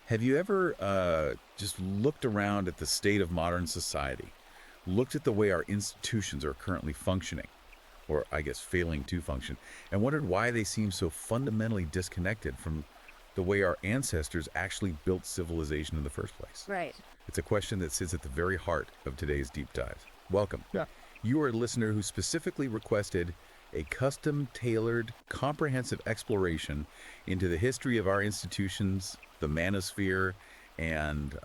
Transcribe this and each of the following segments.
Have you ever just looked around at the state of modern society, looked at the way our institutions are currently functioning, or I guess failing to function, and wondered why they seem so fundamentally disconnected from the way our ancestors actually built civilization in the first place? Right. It's a question that sits at the very heart of today's deep dive. Welcome. Yeah. You are a listener who specifically requested a custom-tailored, comprehensive exploration into the history of our institutions, the manosphere, and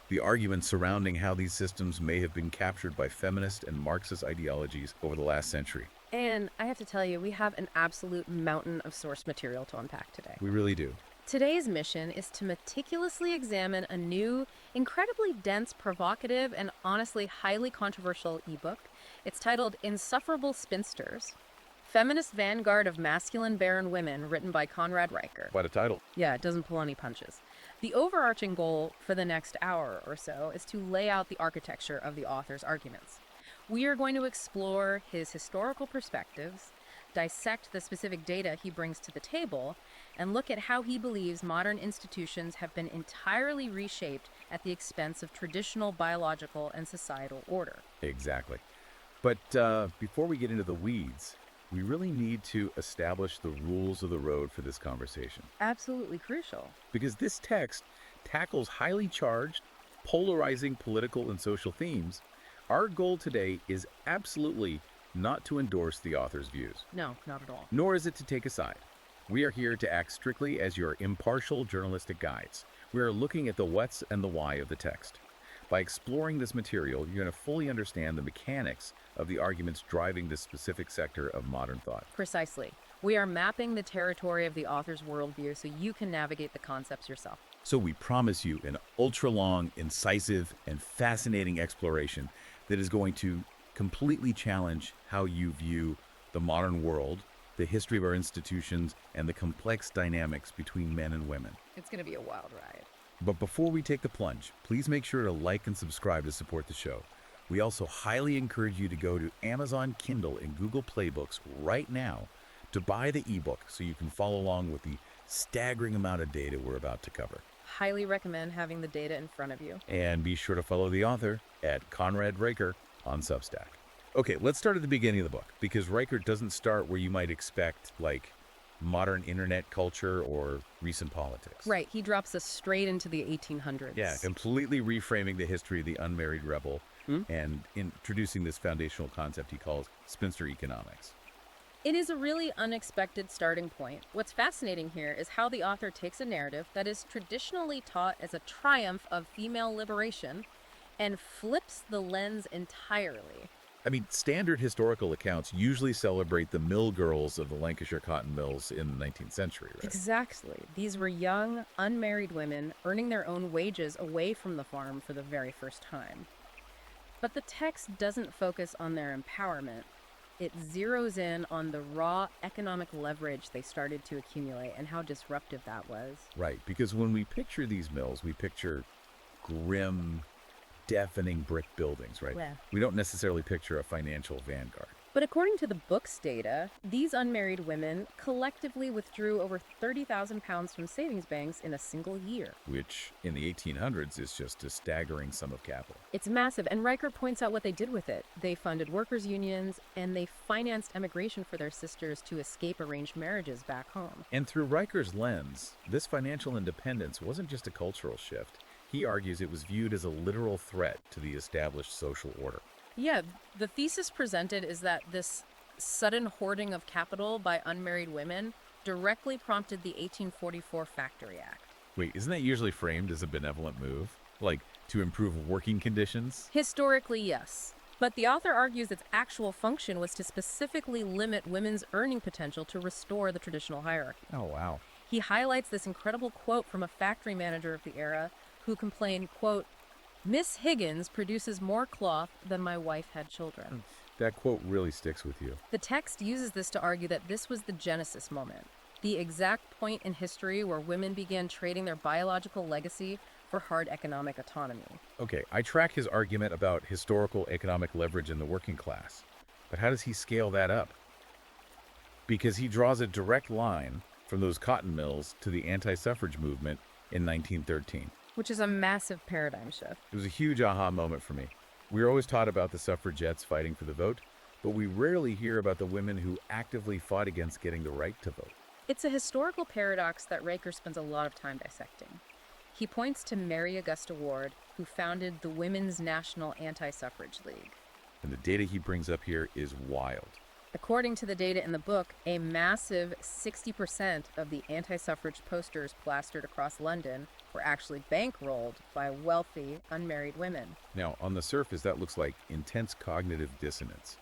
the arguments surrounding how these systems may have been captured by feminist and Marxist ideologies over the last century. And I have to tell you, we have an absolute mountain of source material to unpack today. We really do. Today's mission is to meticulously examine a new, incredibly dense, provocative, and honestly highly controversial ebook. It's titled Insufferable Spinsters, Feminist Vanguard of Masculine Barren Women, written by Conrad Riker. Quite a title. Yeah, it doesn't pull any punches. The overarching goal for the next hour or so is to lay out the architecture of the author's arguments. We are going to explore his historical perspectives, dissect the specific data he brings to the table, and look at how he believes modern institutions have been entirely reshaped at the expense of traditional biological and societal order. Exactly. But before we get into the weeds, we really need to establish the rules of the road for this conversation. Absolutely crucial. Because this text tackles highly charged, polarizing political and social themes. Our goal today is absolutely not to endorse the author's views, No, not at all. nor is it to take a side. We are here to act strictly as your impartial journalistic guides. We are looking at the what's and the why of the text. By exploring this material, you're going to fully understand the mechanics of the arguments driving this specific sector of modern thought. Precisely. We are mapping the territory of the author's worldview so you can navigate the concepts yourself. So we promise you an ultra-long, incisive, and fascinating exploration that is going to completely challenge how you view the modern world, the history of our institutions, and the complex dynamics between men and women. It's going to be a wild ride. But before we take the plunge, please make sure to like and subscribe to support the show. We also highly encourage you to go to Amazon Kindle and Google Play Books right now to buy the ebook so you can follow along with the staggering amount of data we're about to cover. Highly recommend having the data in front of you. And be sure to follow the author at Conrad Riker on Substack. Okay, let's start at the beginning of the book, because Riker doesn't start where you might expect, like modern internet culture or recent politics. Right, he drops us straight into the 1800s. Yeah, completely reframing the history of the unmarried rebel and introducing this foundational concept he calls spinster economics. It is a really unexpected starting point. What's fascinating here is how the author takes a narrative that is traditionally taught as a triumph of female liberation and flips the lens entirely. I mean, standard historical accounts usually celebrate the mill girls of the Lancashire cotton mills in the 19th century, right? Exactly. These were young, unmarried women earning their own wages away from the farm for the very first time. But the text doesn't focus on their empowerment. It zeroes in on the raw economic leverage they started to accumulate and how disruptive that was. Right, because when we picture these mills, we picture grim, deafening brick buildings, right? Yeah. We don't necessarily picture a financial vanguard. But according to the book's data, these unmarried women collectively withdrew over 30,000 pounds from savings banks in a single year. Which, in the 1800s, is just a staggering sum of capital. It's massive, and Riker points out what they did with it. They funded workers' unions, and they financed emigration for their sisters to escape arranged marriages back home. And through Riker's lens, this financial independence wasn't just a cultural shift. He argues it was viewed as a literal threat to the established social order. Yeah, the thesis presented is that this sudden hoarding of capital by unmarried women directly prompted the 1844 Factory Act. Wait, isn't that usually framed as a benevolent move? Like, to improve working conditions? Historically, yes. But the author argues its actual function was to specifically limit women's earning potential to restore the traditional hierarchy. Oh, wow. He highlights this incredible quote from a factory manager of the era who complained, quote, "Miss Higgins produces more cloth than my wife had children." That quote really sticks with you. The text uses this to argue that this was the Genesis moment, the exact point in history where women began trading their biological legacy for hard economic autonomy. Okay, I track his argument about historical economic leverage in the working class. But how does he scale that up? Because he draws a direct line from those cotton mills to the anti-suffrage movement in 1913. which is a massive paradigm shift. It was a huge aha moment for me. We were always taught about the suffragettes fighting for the vote, but we rarely hear about the women who actively fought against getting the right to vote. It's a historical paradox that Riker spends a lot of time dissecting. He points to Mary Augusta Ward, who founded the Women's National Anti-Suffrage League. And the data he brings up here is wild. According to the data in the book, a massive 60% of the anti-suffrage posters plastered across London were actually bankrolled by wealthy, unmarried women. Now, on the surface, that looks like intense cognitive dissonance.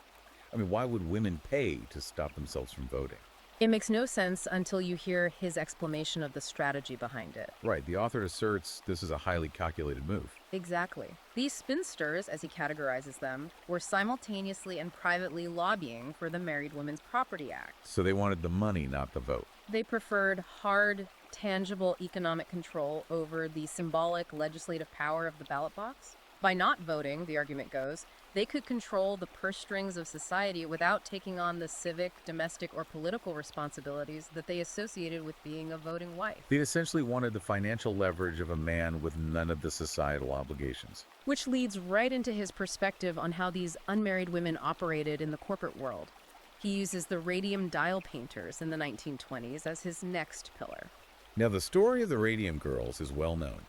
I mean, why would women pay to stop themselves from voting? It makes no sense until you hear his explanation of the strategy behind it. Right, the author asserts this is a highly calculated move. Exactly. These spinsters, as he categorizes them, were simultaneously and privately lobbying for the Married Women's Property Act. So they wanted the money, not the vote. They preferred hard, tangible economic control over the symbolic legislative power of the ballot box. By not voting, the argument goes, they could control the purse strings of society without taking on the civic, domestic, or political responsibilities that they associated with being a voting wife. They essentially wanted the financial leverage of a man with none of the societal obligations. Which leads right into his perspective on how these unmarried women operated in the corporate world. He uses the radium dial painters in the 1920s as his next pillar. Now, the story of the Radium Girls is well known.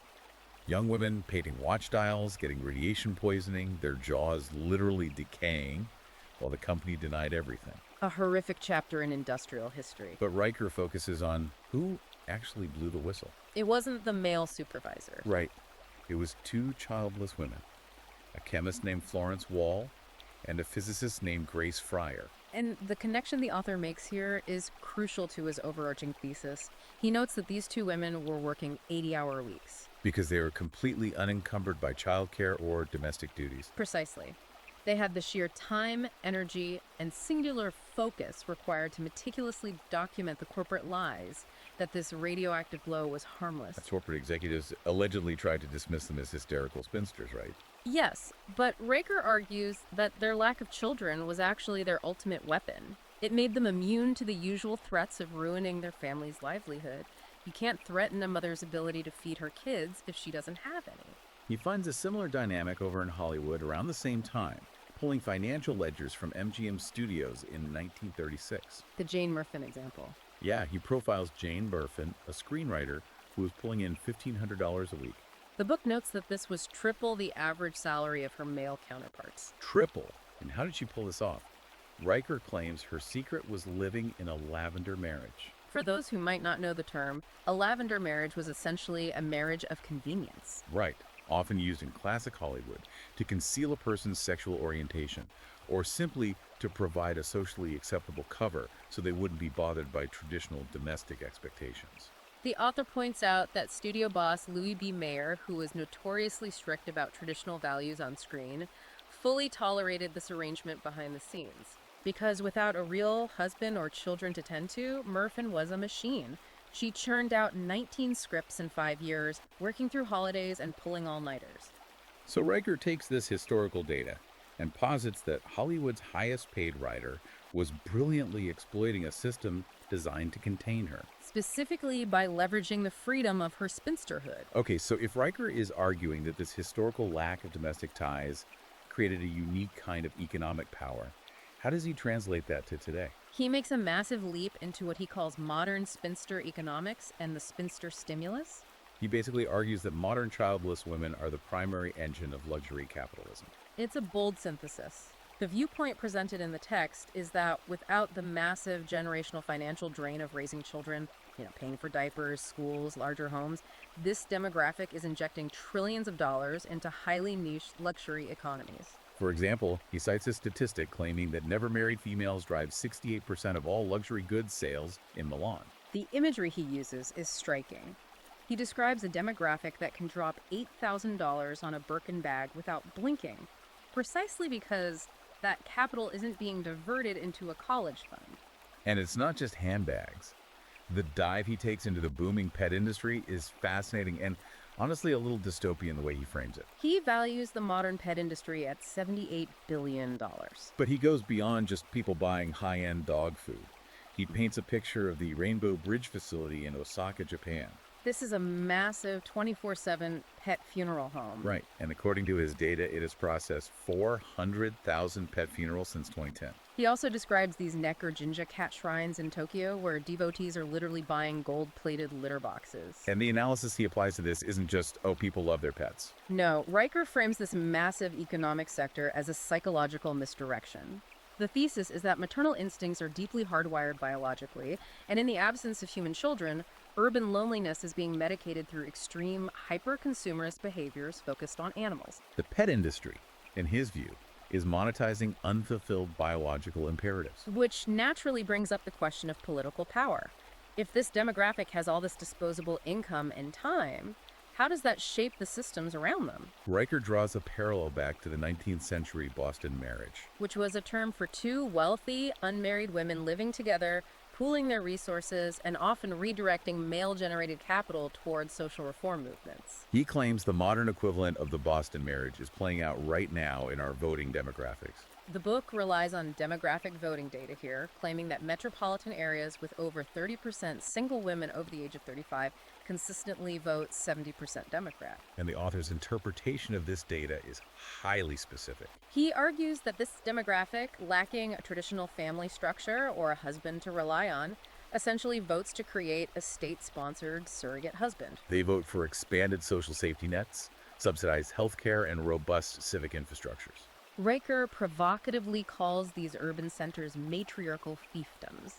Young women painting watch dials, getting radiation poisoning, their jaws literally decaying, while the company denied everything. A horrific chapter in industrial history. But Riker focuses on who actually blew the whistle. It wasn't the male supervisor. Right. It was two childless women, a chemist named Florence Wall and a physicist named Grace Fryer. And the connection the author makes here is crucial to his overarching thesis. He notes that these two women were working 80-hour weeks. Because they were completely unencumbered by childcare or domestic duties. Precisely. They had the sheer time, energy, and singular focus required to meticulously document the corporate lies that this radioactive glow was harmless. Corporate executives allegedly tried to dismiss them as hysterical spinsters, right? Yes, but Riker argues that their lack of children was actually their ultimate weapon. It made them immune to the usual threats of ruining their family's livelihood. You can't threaten a mother's ability to feed her kids if she doesn't have any. He finds a similar dynamic over in Hollywood around the same time, pulling financial ledgers from MGM Studios in 1936. The Jane Murfin example. Yeah, he profiles Jane Murfin, a screenwriter who was pulling in $1,500 a week. The book notes that this was triple the average salary of her male counterparts. Triple? And how did she pull this off? Riker claims her secret was living in a lavender marriage. For those who might not know the term, a lavender marriage was essentially a marriage of convenience. Right, often used in classic Hollywood to conceal a person's sexual orientation, or simply to provide a socially acceptable cover so they wouldn't be bothered by traditional domestic expectations. The author points out that studio boss Louis B. Mayer, who was notoriously strict about traditional values on screen, fully tolerated this arrangement behind the scenes. Because without a real husband or children to tend to, Murfin was a machine. She churned out 19 scripts in 5 years, working through holidays and pulling all-nighters. So Riker takes this historical data and posits that Hollywood's highest paid writer was brilliantly exploiting a system designed to contain her. Specifically by leveraging the freedom of her spinsterhood. Okay, so if Riker is arguing that this historical lack of domestic ties created a unique kind of economic power, how does he translate that to today? He makes a massive leap into what he calls modern spinster economics and the spinster stimulus. He basically argues that modern childless women are the primary engine of luxury capitalism. It's a bold synthesis. The viewpoint presented in the text is that without the massive generational financial drain of raising children, paying for diapers, schools, larger homes, this demographic is injecting trillions of dollars into highly niche luxury economies. For example, he cites a statistic claiming that never-married females drive 68% of all luxury goods sales in Milan. The imagery he uses is striking. He describes a demographic that can drop $8,000 on a Birkin bag without blinking, precisely because that capital isn't being diverted into a college fund. And it's not just handbags. The dive he takes into the booming pet industry is fascinating and honestly a little dystopian the way he frames it. He values the modern pet industry at $78 billion. But he goes beyond just people buying high-end dog food. He paints a picture of the Rainbow Bridge facility in Osaka, Japan. This is a massive 24/7 pet funeral home. Right. And according to his data, it has processed 400,000 pet funerals since 2010. He also describes these Necker Jinja cat shrines in Tokyo where devotees are literally buying gold-plated litter boxes. And the analysis he applies to this isn't just, oh, people love their pets. No, Riker frames this massive economic sector as a psychological misdirection. The thesis is that maternal instincts are deeply hardwired biologically, and in the absence of human children, urban loneliness is being medicated through extreme, hyper-consumerist behaviors focused on animals. The pet industry, in his view, is monetizing unfulfilled biological imperatives. Which naturally brings up the question of political power. If this demographic has all this disposable income and time, how does that shape the systems around them? Riker draws a parallel back to the 19th century Boston marriage. Which was a term for two wealthy, unmarried women living together, pooling their resources, and often redirecting male-generated capital towards social reform movements. He claims the modern equivalent of the Boston marriage is playing out right now in our voting demographics. The book relies on demographic voting data here, claiming that metropolitan areas with over 30% single women over the age of 35 consistently vote 70% Democrat. And the author's interpretation of this data is highly specific. He argues that this demographic, lacking a traditional family structure or a husband to rely on, essentially votes to create a state-sponsored surrogate husband. They vote for expanded social safety nets, subsidized healthcare, and robust civic infrastructures. Riker provocatively calls these urban centers matriarchal fiefdoms,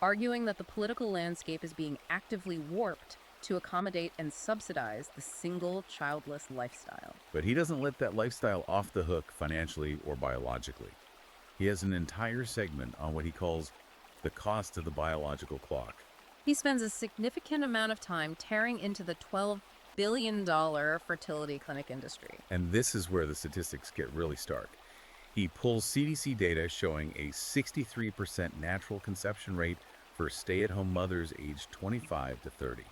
arguing that the political landscape is being actively warped to accommodate and subsidize the single, childless lifestyle. But he doesn't let that lifestyle off the hook financially or biologically. He has an entire segment on what he calls the cost of the biological clock. He spends a significant amount of time tearing into the $12 billion fertility clinic industry. And this is where the statistics get really stark. He pulls CDC data showing a 63% natural conception rate for stay-at-home mothers aged 25 to 30.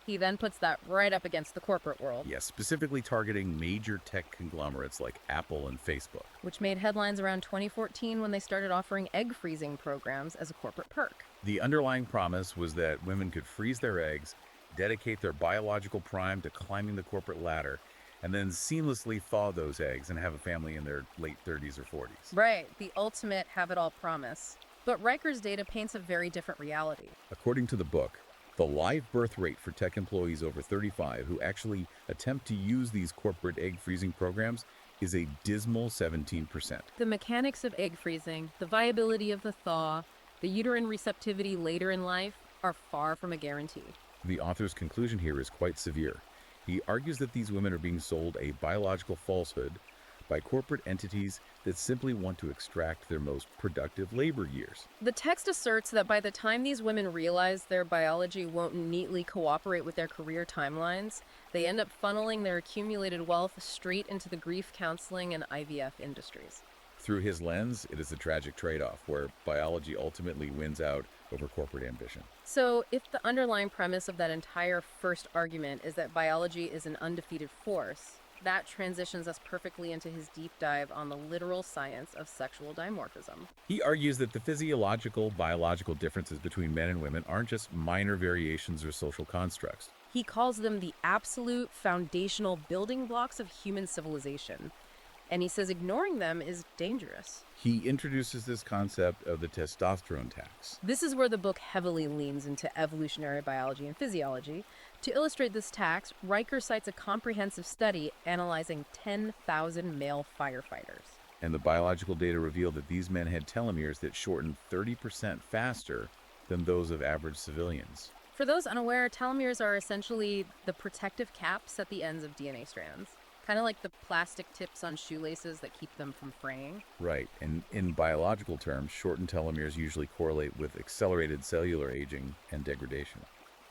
He then puts that right up against the corporate world. Yes, specifically targeting major tech conglomerates like Apple and Facebook. Which made headlines around 2014 when they started offering egg freezing programs as a corporate perk. The underlying promise was that women could freeze their eggs, dedicate their biological prime to climbing the corporate ladder, and then seamlessly thaw those eggs and have a family in their late 30s or 40s. Right, the ultimate have-it-all promise. But Riker's data paints a very different reality. According to the book, the live birth rate for tech employees over 35 who actually attempt to use these corporate egg freezing programs is a dismal 17%. The mechanics of egg freezing, the viability of the thaw, the uterine receptivity later in life are far from a guarantee. The author's conclusion here is quite severe. He argues that these women are being sold a biological falsehood by corporate entities that simply want to extract their most productive labor years. The text asserts that by the time these women realize their biology won't neatly cooperate with their career timelines, they end up funneling their accumulated wealth straight into the grief counseling and IVF industries. Through his lens, it is a tragic trade-off where biology ultimately wins out over corporate ambition. So, if the underlying premise of that entire first argument is that biology is an undefeated force, that transitions us perfectly into his deep dive on the literal science of sexual dimorphism. He argues that the physiological, biological differences between men and women aren't just minor variations or social constructs. He calls them the absolute foundational building blocks of human civilization. And he says ignoring them is dangerous. He introduces this concept of the testosterone tax. This is where the book heavily leans into evolutionary biology and physiology. To illustrate this tax, Riker cites a comprehensive study analyzing 10,000 male firefighters. And the biological data revealed that these men had telomeres that shortened 30% faster than those of average civilians. For those unaware, telomeres are essentially the protective caps at the ends of DNA strands. Kind of like the plastic tips on shoelaces that keep them from fraying. Right, and in biological terms, shortened telomeres usually correlate with accelerated cellular aging and degradation.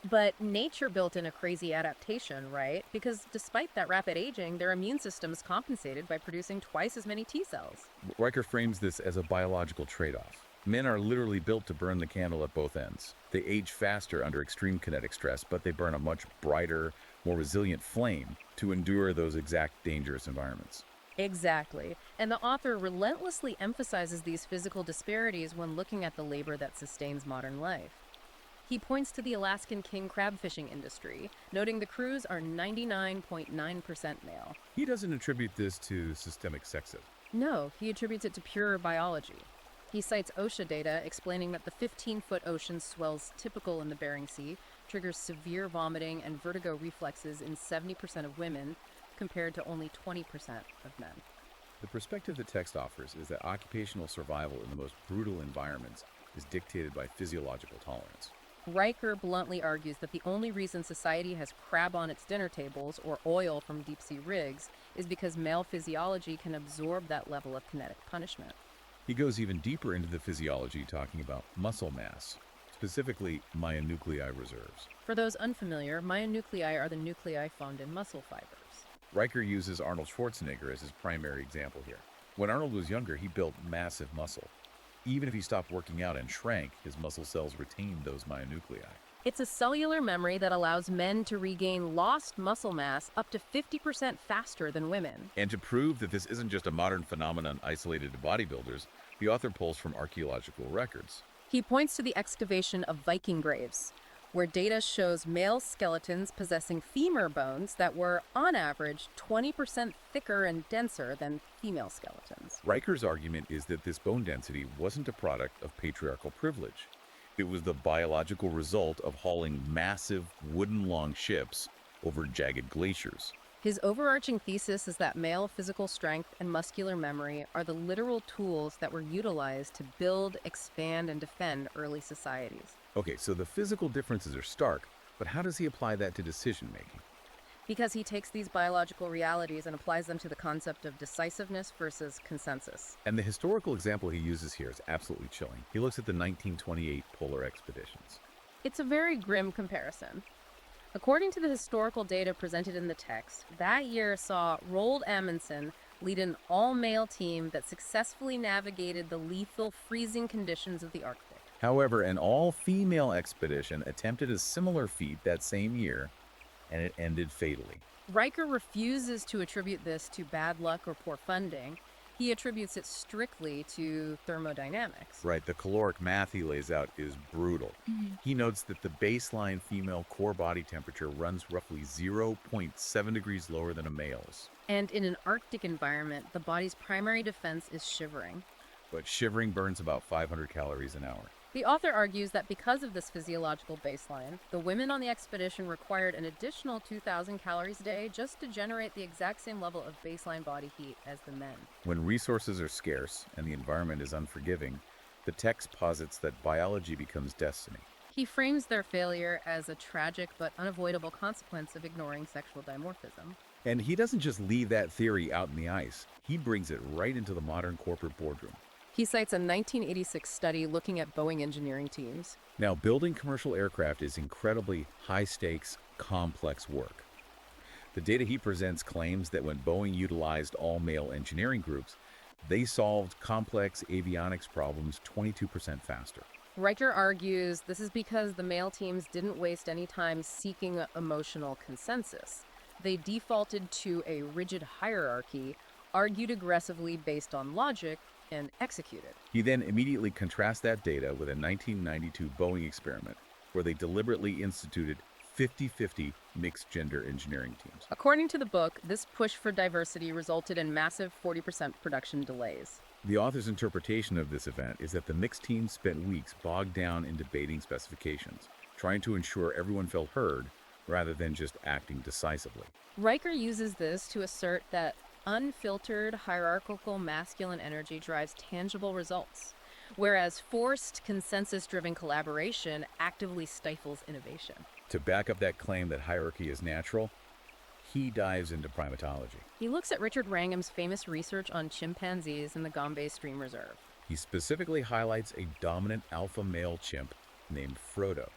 But nature built in a crazy adaptation, right? Because despite that rapid aging, their immune system is compensated by producing twice as many T cells. Riker frames this as a biological trade-off. Men are literally built to burn the candle at both ends. They age faster under extreme kinetic stress, but they burn a much brighter, more resilient flame to endure those exact dangerous environments. Exactly. And the author relentlessly emphasizes these physical disparities when looking at the labor that sustains modern life. He points to the Alaskan king crab fishing industry, noting the crews are 99.9% male. He doesn't attribute this to systemic sexism. No, he attributes it to pure biology. He cites OSHA data explaining that the 15-foot ocean swells typical in the Bering Sea triggers severe vomiting and vertigo reflexes in 70% of women, compared to only 20% of men. The perspective the text offers is that occupational survival in the most brutal environments is dictated by physiological tolerance. Riker bluntly argues that the only reason society has crab on its dinner tables or oil from deep-sea rigs is because male physiology can absorb that level of kinetic punishment. He goes even deeper into the physiology, talking about muscle mass, specifically myonuclei reserves. For those unfamiliar, myonuclei are the nuclei found in muscle fibers. Riker uses Arnold Schwarzenegger as his primary example here. When Arnold was younger, he built massive muscle. Even if he stopped working out and shrank, his muscle cells retained those myonuclei. It's a cellular memory that allows men to regain lost muscle mass up to 50% faster than women. And to prove that this isn't just a modern phenomenon isolated to bodybuilders, the author pulls from archaeological records. He points to the excavation of Viking graves, where data shows male skeletons possessing femur bones that were, on average, 20% thicker and denser than female skeletons. Riker's argument is that this bone density wasn't a product of patriarchal privilege. It was the biological result of hauling massive wooden-long ships over jagged glaciers. His overarching thesis is that male physical strength and muscular memory are the literal tools that were utilized to build, expand, and defend early societies. Okay, so the physical differences are stark, but how does he apply that to decision-making? Because he takes these biological realities and applies them to the concept of decisiveness versus consensus. And the historical example he uses here is absolutely chilling. He looks at the 1928 polar expeditions. It's a very grim comparison. According to the historical data presented in the text, that year saw Roald Amundsen lead an all-male team that successfully navigated the lethal freezing conditions of the Arctic. However, an all-female expedition attempted a similar feat that same year, and it ended fatally. Riker refuses to attribute this to bad luck or poor funding. He attributes it strictly to thermodynamics. Right, the caloric math he lays out is brutal. He notes that the baseline female core body temperature runs roughly 0.7 degrees lower than a male's. And in an Arctic environment, the body's primary defense is shivering. But shivering burns about 500 calories an hour. The author argues that because of this physiological baseline, the women on the expedition required an additional 2,000 calories a day just to generate the exact same level of baseline body heat as the men. When resources are scarce and the environment is unforgiving, the text posits that biology becomes destiny. He frames their failure as a tragic but unavoidable consequence of ignoring sexual dimorphism. And he doesn't just leave that theory out in the ice. He brings it right into the modern corporate boardroom. He cites a 1986 study looking at Boeing engineering teams. Now, building commercial aircraft is incredibly high-stakes, complex work. The data he presents claims that when Boeing utilized all-male engineering groups, they solved complex avionics problems 22% faster. Riker argues this is because the male teams didn't waste any time seeking emotional consensus. They defaulted to a rigid hierarchy, argued aggressively based on logic, and executed. He then immediately contrasts that data with a 1992 Boeing experiment where they deliberately instituted 50-50 mixed-gender engineering teams. According to the book, this push for diversity resulted in massive 40% production delays. The author's interpretation of this event is that the mixed teams spent weeks bogged down in debating specifications, trying to ensure everyone felt heard rather than just acting decisively. Riker uses this to assert that unfiltered, hierarchical masculine energy drives tangible results, whereas forced, consensus-driven collaboration actively stifles innovation. To back up that claim that hierarchy is natural, he dives into primatology. He looks at Richard Wrangham's famous research on chimpanzees in the Gombe Stream Reserve. He specifically highlights a dominant alpha male chimp named Frodo.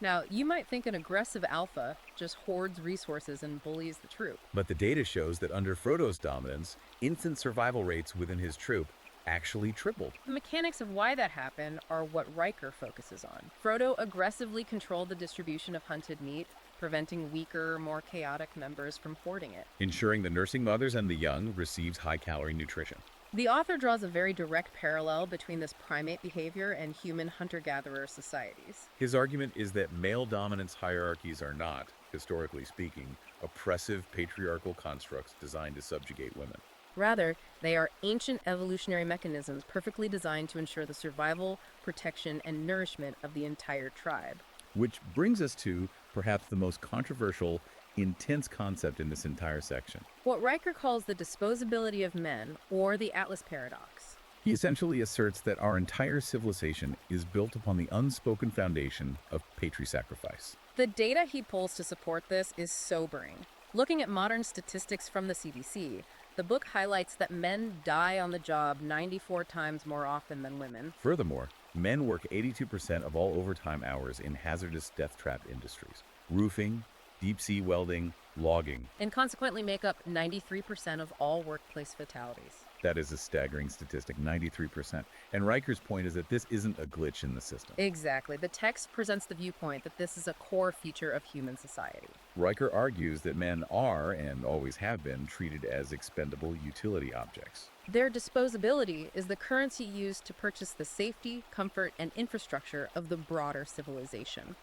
Now, you might think an aggressive alpha just hoards resources and bullies the troop. But the data shows that under Frodo's dominance, infant survival rates within his troop actually tripled. The mechanics of why that happened are what Riker focuses on. Frodo aggressively controlled the distribution of hunted meat, preventing weaker, more chaotic members from hoarding it. Ensuring the nursing mothers and the young receives high-calorie nutrition. The author draws a very direct parallel between this primate behavior and human hunter-gatherer societies. His argument is that male dominance hierarchies are not, historically speaking, oppressive patriarchal constructs designed to subjugate women. Rather, they are ancient evolutionary mechanisms perfectly designed to ensure the survival, protection, and nourishment of the entire tribe. Which brings us to perhaps the most controversial, intense concept in this entire section. What Riker calls the disposability of men, or the Atlas paradox. He essentially asserts that our entire civilization is built upon the unspoken foundation of patri-sacrifice. The data he pulls to support this is sobering. Looking at modern statistics from the CDC, the book highlights that men die on the job 94 times more often than women. Furthermore, men work 82% of all overtime hours in hazardous death trap industries: roofing, deep-sea welding, logging. And consequently make up 93% of all workplace fatalities. That is a staggering statistic, 93%. And Riker's point is that this isn't a glitch in the system. Exactly. The text presents the viewpoint that this is a core feature of human society. Riker argues that men are, and always have been, treated as expendable utility objects. Their disposability is the currency used to purchase the safety, comfort, and infrastructure of the broader civilization.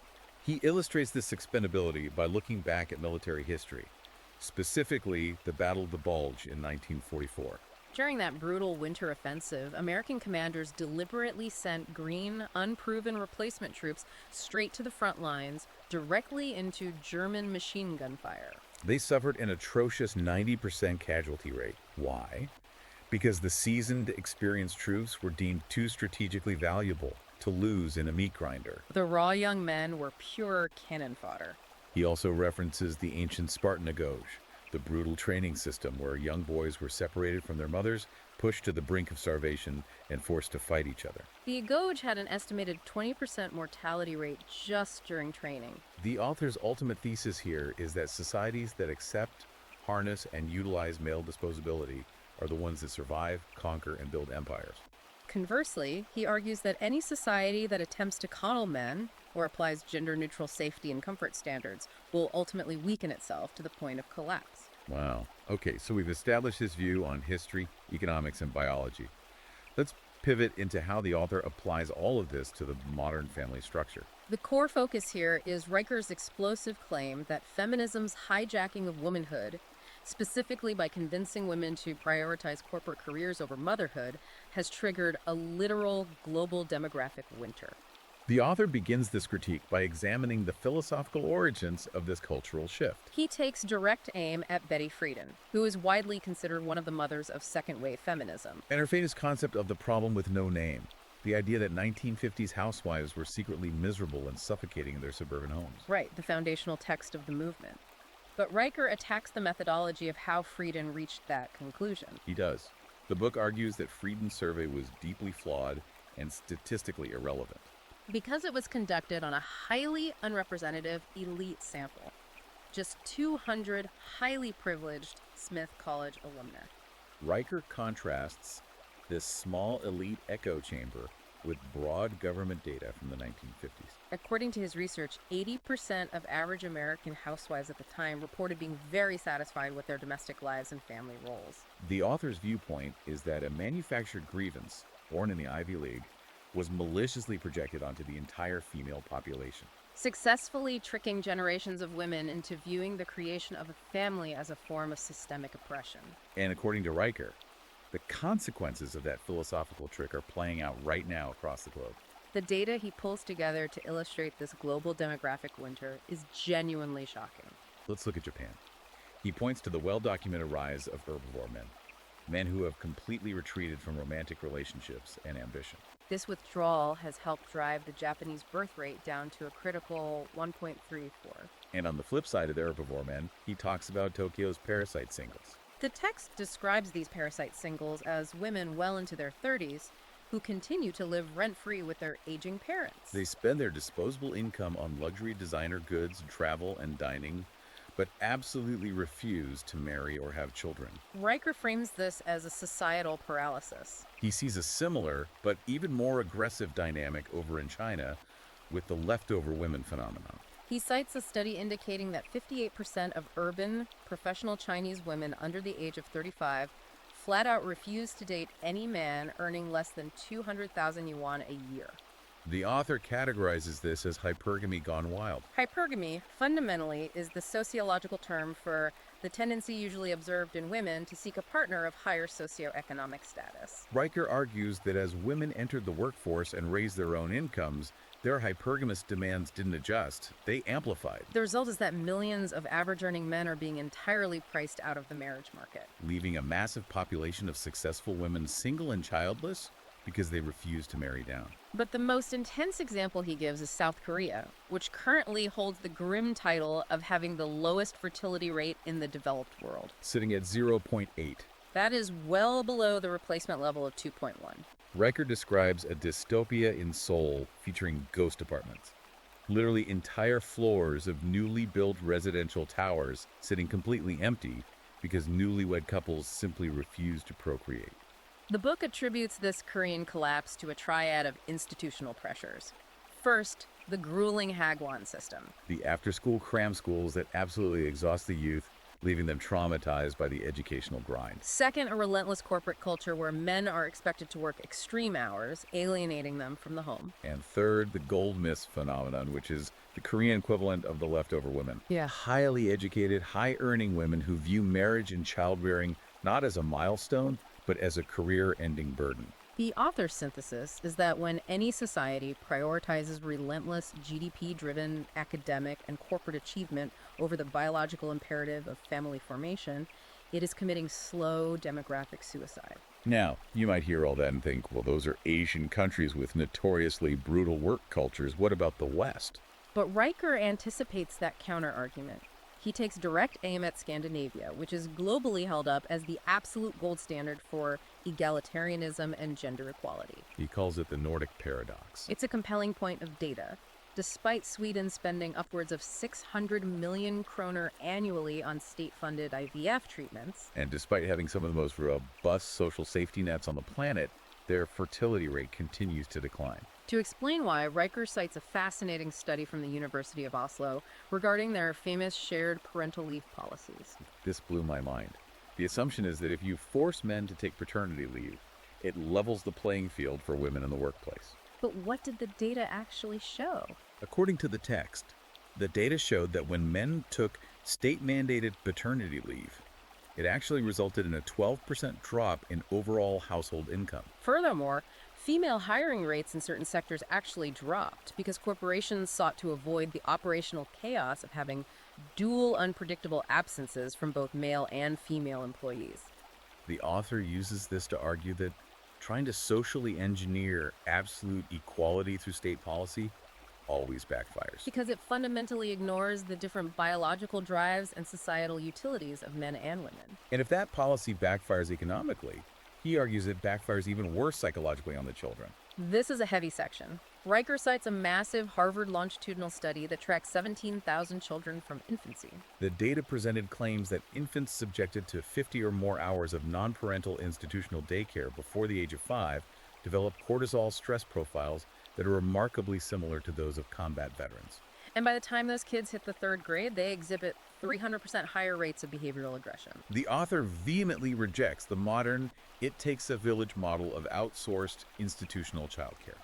He illustrates this expendability by looking back at military history, specifically the Battle of the Bulge in 1944. During that brutal winter offensive, American commanders deliberately sent green, unproven replacement troops straight to the front lines, directly into German machine gun fire. They suffered an atrocious 90% casualty rate. Why? Because the seasoned, experienced troops were deemed too strategically valuable to lose in a meat grinder. The raw young men were pure cannon fodder. He also references the ancient Spartanagoge, the brutal training system where young boys were separated from their mothers, pushed to the brink of starvation, and forced to fight each other. The Agoge had an estimated 20% mortality rate just during training. The author's ultimate thesis here is that societies that accept, harness, and utilize male disposability are the ones that survive, conquer, and build empires. Conversely, he argues that any society that attempts to coddle men or applies gender-neutral safety and comfort standards will ultimately weaken itself to the point of collapse. Wow. Okay, so we've established his view on history, economics, and biology. Let's pivot into how the author applies all of this to the modern family structure. The core focus here is Riker's explosive claim that feminism's hijacking of womanhood, specifically by convincing women to prioritize corporate careers over motherhood, has triggered a literal global demographic winter. The author begins this critique by examining the philosophical origins of this cultural shift. He takes direct aim at Betty Friedan, who is widely considered one of the mothers of second-wave feminism. And her famous concept of the problem with no name, the idea that 1950s housewives were secretly miserable and suffocating in their suburban homes. Right, the foundational text of the movement. But Riker attacks the methodology of how Friedan reached that conclusion. He does. The book argues that Friedan's survey was deeply flawed and statistically irrelevant, because it was conducted on a highly unrepresentative elite sample. Just 200 highly privileged Smith College alumni. Riker contrasts this small elite echo chamber with broad government data from the 1950s. According to his research, 80% of average American housewives at the time reported being very satisfied with their domestic lives and family roles. The author's viewpoint is that a manufactured grievance, born in the Ivy League, was maliciously projected onto the entire female population, successfully tricking generations of women into viewing the creation of a family as a form of systemic oppression. And according to Riker, the consequences of that philosophical trick are playing out right now across the globe. The data he pulls together to illustrate this global demographic winter is genuinely shocking. Let's look at Japan. He points to the well-documented rise of herbivore men who have completely retreated from romantic relationships and ambition. This withdrawal has helped drive the Japanese birth rate down to a critical 1.34. And on the flip side of the herbivore men, he talks about Tokyo's parasite singles. The text describes these parasite singles as women well into their 30s who continue to live rent-free with their aging parents. They spend their disposable income on luxury designer goods, travel, and dining, but absolutely refuse to marry or have children. Riker frames this as a societal paralysis. He sees a similar, but even more aggressive dynamic over in China with the leftover women phenomenon. He cites a study indicating that 58% of urban, professional Chinese women under the age of 35 flat out refused to date any man earning less than 200,000 yuan a year. The author categorizes this as hypergamy gone wild. Hypergamy, fundamentally, is the sociological term for the tendency usually observed in women to seek a partner of higher socioeconomic status. Riker argues that as women entered the workforce and raised their own incomes, their hypergamous demands didn't adjust, they amplified, The result is that millions of average-earning men are being entirely priced out of the marriage market. leaving a massive population of successful women single and childless because they refuse to marry down. But the most intense example he gives is South Korea, which currently holds the grim title of having the lowest fertility rate in the developed world. Sitting at 0.8. That is well below the replacement level of 2.1. Riker describes a dystopia in Seoul featuring ghost apartments. Literally entire floors of newly built residential towers sitting completely empty because newlywed couples simply refuse to procreate. The book attributes this Korean collapse to a triad of institutional pressures. First, the grueling Hagwon system. The after-school cram schools that absolutely exhaust the youth, leaving them traumatized by the educational grind. Second, a relentless corporate culture where men are expected to work extreme hours, alienating them from the home. And third, the gold mist phenomenon, which is the Korean equivalent of the leftover women. Yeah. Highly educated, high-earning women who view marriage and childbearing not as a milestone, but as a career-ending burden. The author's synthesis is that when any society prioritizes relentless GDP-driven academic and corporate achievement over the biological imperative of family formation, it is committing slow demographic suicide. Now, you might hear all that and think, well, those are Asian countries with notoriously brutal work cultures. What about the West? But Riker anticipates that counter-argument. He takes direct aim at Scandinavia, which is globally held up as the absolute gold standard for egalitarianism and gender equality. He calls it the Nordic paradox. It's a compelling point of data. Despite Sweden spending upwards of 600 million kroner annually on state-funded IVF treatments, And despite having some of the most robust social safety nets on the planet, their fertility rate continues to decline. to explain why, Riker cites a fascinating study from the University of Oslo regarding their famous shared parental leave policies. This blew my mind. The assumption is that if you force men to take paternity leave, it levels the playing field for women in the workplace. But what did the data actually show? According to the text, the data showed that when men took state-mandated paternity leave, it actually resulted in a 12% drop in overall household income. Furthermore, female hiring rates in certain sectors actually dropped because corporations sought to avoid the operational chaos of having dual unpredictable absences from both male and female employees. The author uses this to argue that trying to socially engineer absolute equality through state policy always backfires. Because it fundamentally ignores the different biological drives and societal utilities of men and women. And if that policy backfires economically, he argues it backfires even worse psychologically on the children. This is a heavy section. Riker cites a massive Harvard longitudinal study that tracks 17,000 children from infancy. The data presented claims that infants subjected to 50 or more hours of non-parental institutional daycare before the age of 5 develop cortisol stress profiles that are remarkably similar to those of combat veterans. And by the time those kids hit the 3rd grade, they exhibit 300% higher rates of behavioral aggression. The author vehemently rejects the modern it-takes-a-village model of outsourced institutional childcare.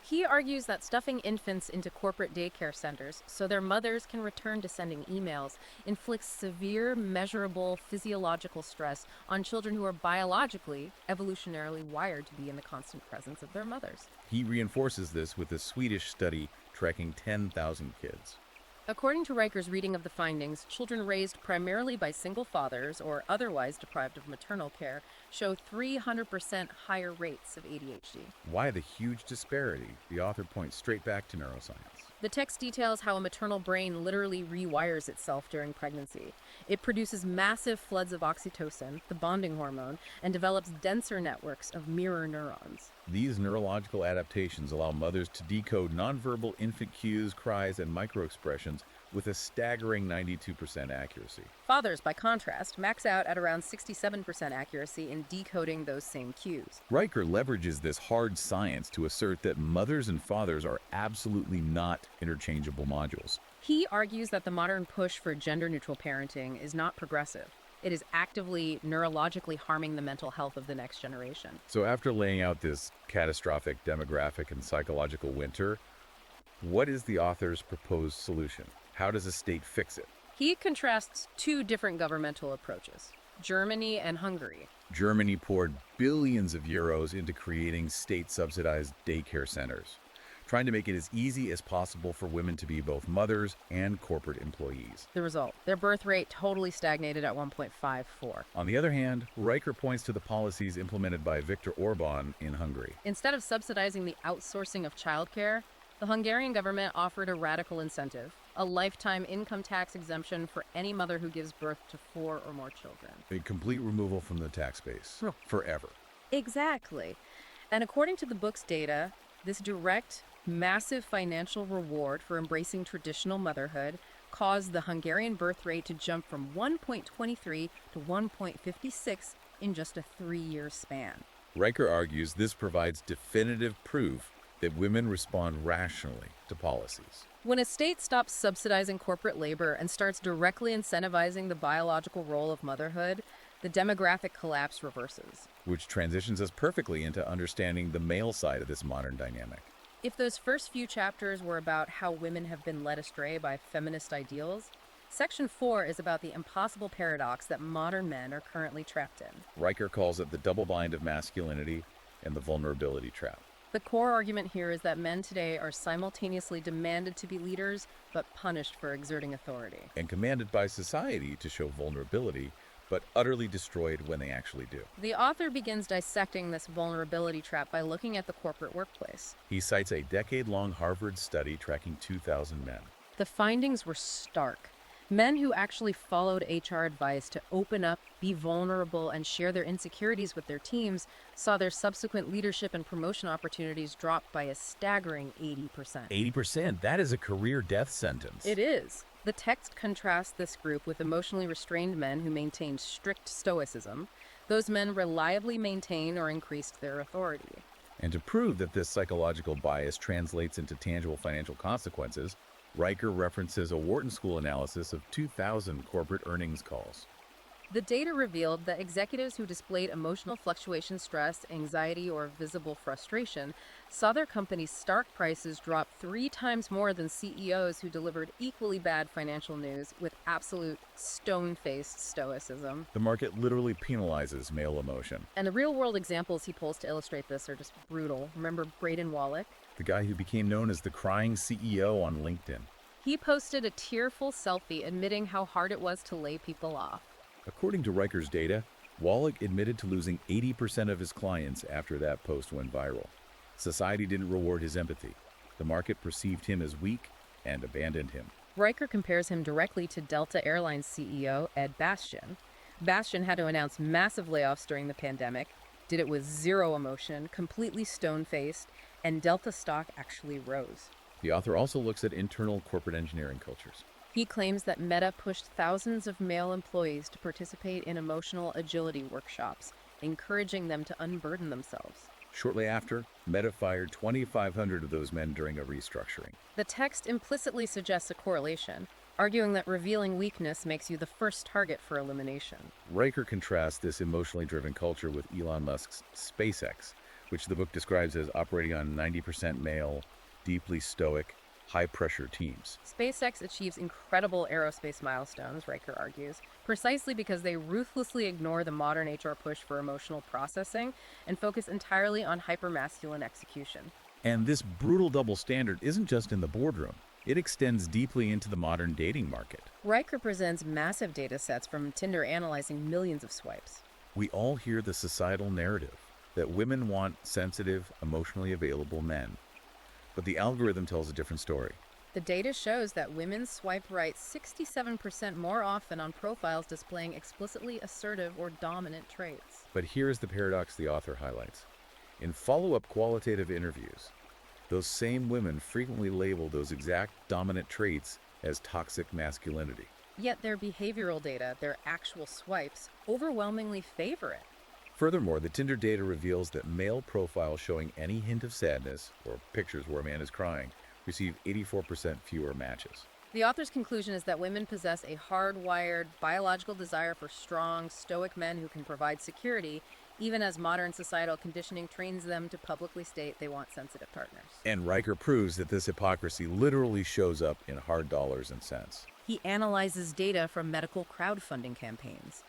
He argues that stuffing infants into corporate daycare centers so their mothers can return to sending emails inflicts severe, measurable physiological stress on children who are biologically, evolutionarily wired to be in the constant presence of their mothers. He reinforces this with a Swedish study tracking 10,000 kids. According to Riker's reading of the findings, children raised primarily by single fathers or otherwise deprived of maternal care show 300% higher rates of ADHD. Why the huge disparity? The author points straight back to neuroscience. The text details how a maternal brain literally rewires itself during pregnancy. It produces massive floods of oxytocin, the bonding hormone, and develops denser networks of mirror neurons. These neurological adaptations allow mothers to decode nonverbal infant cues, cries, and microexpressions with a staggering 92% accuracy. Fathers, by contrast, max out at around 67% accuracy in decoding those same cues. Riker leverages this hard science to assert that mothers and fathers are absolutely not interchangeable modules. He argues that the modern push for gender-neutral parenting is not progressive. It is actively neurologically harming the mental health of the next generation. So after laying out this catastrophic demographic and psychological winter, what is the author's proposed solution? How does a state fix it? He contrasts two different governmental approaches, Germany and Hungary. Germany poured billions of euros into creating state-subsidized daycare centers, trying to make it as easy as possible for women to be both mothers and corporate employees. The result, their birth rate totally stagnated at 1.54. On the other hand, Riker points to the policies implemented by Viktor Orban in Hungary. Instead of subsidizing the outsourcing of childcare, the Hungarian government offered a radical incentive, a lifetime income tax exemption for any mother who gives birth to 4 or more children. A complete removal from the tax base. Forever. Exactly. And according to the book's data, this direct, massive financial reward for embracing traditional motherhood caused the Hungarian birth rate to jump from 1.23 to 1.56 in just a 3-year span. Riker argues this provides definitive proof that women respond rationally to policies. When a state stops subsidizing corporate labor and starts directly incentivizing the biological role of motherhood, the demographic collapse reverses. Which transitions us perfectly into understanding the male side of this modern dynamic. If those first few chapters were about how women have been led astray by feminist ideals, Section 4 is about the impossible paradox that modern men are currently trapped in. Riker calls it the double bind of masculinity and the vulnerability trap. The core argument here is that men today are simultaneously demanded to be leaders, but punished for exerting authority. And commanded by society to show vulnerability, but utterly destroyed when they actually do. The author begins dissecting this vulnerability trap by looking at the corporate workplace. He cites a decade-long Harvard study tracking 2,000 men. The findings were stark. Men who actually followed HR advice to open up, be vulnerable, and share their insecurities with their teams saw their subsequent leadership and promotion opportunities drop by a staggering 80%. 80%? That is a career death sentence. It is. The text contrasts this group with emotionally restrained men who maintained strict stoicism. Those men reliably maintained or increased their authority. And to prove that this psychological bias translates into tangible financial consequences, Riker references a Wharton School analysis of 2,000 corporate earnings calls. The data revealed that executives who displayed emotional fluctuation, stress, anxiety, or visible frustration saw their company's stock prices drop 3 times more than CEOs who delivered equally bad financial news with absolute stone-faced stoicism. The market literally penalizes male emotion. And the real-world examples he pulls to illustrate this are just brutal. Remember Braden Wallach? The guy who became known as the crying CEO on LinkedIn. He posted a tearful selfie admitting how hard it was to lay people off. According to Riker's data, Wallach admitted to losing 80% of his clients after that post went viral. Society didn't reward his empathy. The market perceived him as weak and abandoned him. Riker compares him directly to Delta Airlines CEO Ed Bastian. Bastian had to announce massive layoffs during the pandemic, did it with zero emotion, completely stone-faced, and Delta stock actually rose. The author also looks at internal corporate engineering cultures. He claims that Meta pushed thousands of male employees to participate in emotional agility workshops, encouraging them to unburden themselves. Shortly after, Meta fired 2,500 of those men during a restructuring. The text implicitly suggests a correlation, arguing that revealing weakness makes you the first target for elimination. Riker contrasts this emotionally driven culture with Elon Musk's SpaceX, which the book describes as operating on 90% male, deeply stoic, high-pressure teams. SpaceX achieves incredible aerospace milestones, Riker argues, precisely because they ruthlessly ignore the modern HR push for emotional processing and focus entirely on hypermasculine execution. And this brutal double standard isn't just in the boardroom. It extends deeply into the modern dating market. Riker presents massive data sets from Tinder analyzing millions of swipes. We all hear the societal narrative that women want sensitive, emotionally available men. But the algorithm tells a different story. The data shows that women swipe right 67% more often on profiles displaying explicitly assertive or dominant traits. But here's the paradox the author highlights. In follow-up qualitative interviews, those same women frequently label those exact dominant traits as toxic masculinity. Yet their behavioral data, their actual swipes, overwhelmingly favor it. Furthermore, the Tinder data reveals that male profiles showing any hint of sadness, or pictures where a man is crying, receive 84% fewer matches. The author's conclusion is that women possess a hardwired biological desire for strong, stoic men who can provide security, even as modern societal conditioning trains them to publicly state they want sensitive partners. And Riker proves that this hypocrisy literally shows up in hard dollars and cents. He analyzes data from medical crowdfunding campaigns,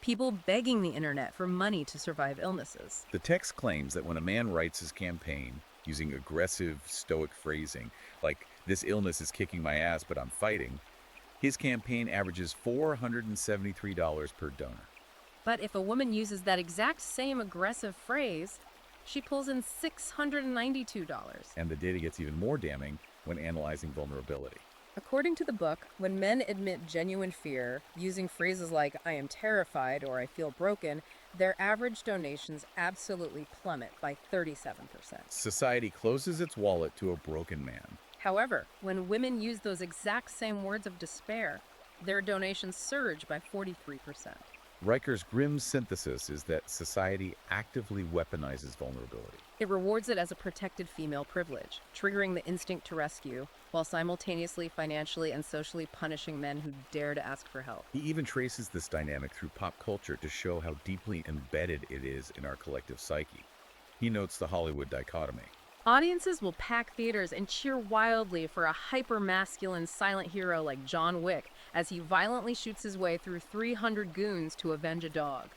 people begging the internet for money to survive illnesses. The text claims that when a man writes his campaign using aggressive, stoic phrasing, like, "This illness is kicking my ass, but I'm fighting," his campaign averages $473 per donor. But if a woman uses that exact same aggressive phrase, she pulls in $692. And the data gets even more damning when analyzing vulnerability. According to the book, when men admit genuine fear, using phrases like "I am terrified" or "I feel broken," their average donations absolutely plummet by 37%. Society closes its wallet to a broken man. However, when women use those exact same words of despair, their donations surge by 43%. Riker's grim synthesis is that society actively weaponizes vulnerability. It rewards it as a protected female privilege, triggering the instinct to rescue, while simultaneously financially and socially punishing men who dare to ask for help. He even traces this dynamic through pop culture to show how deeply embedded it is in our collective psyche. He notes the Hollywood dichotomy. Audiences will pack theaters and cheer wildly for a hyper-masculine silent hero like John Wick as he violently shoots his way through 300 goons to avenge a dog.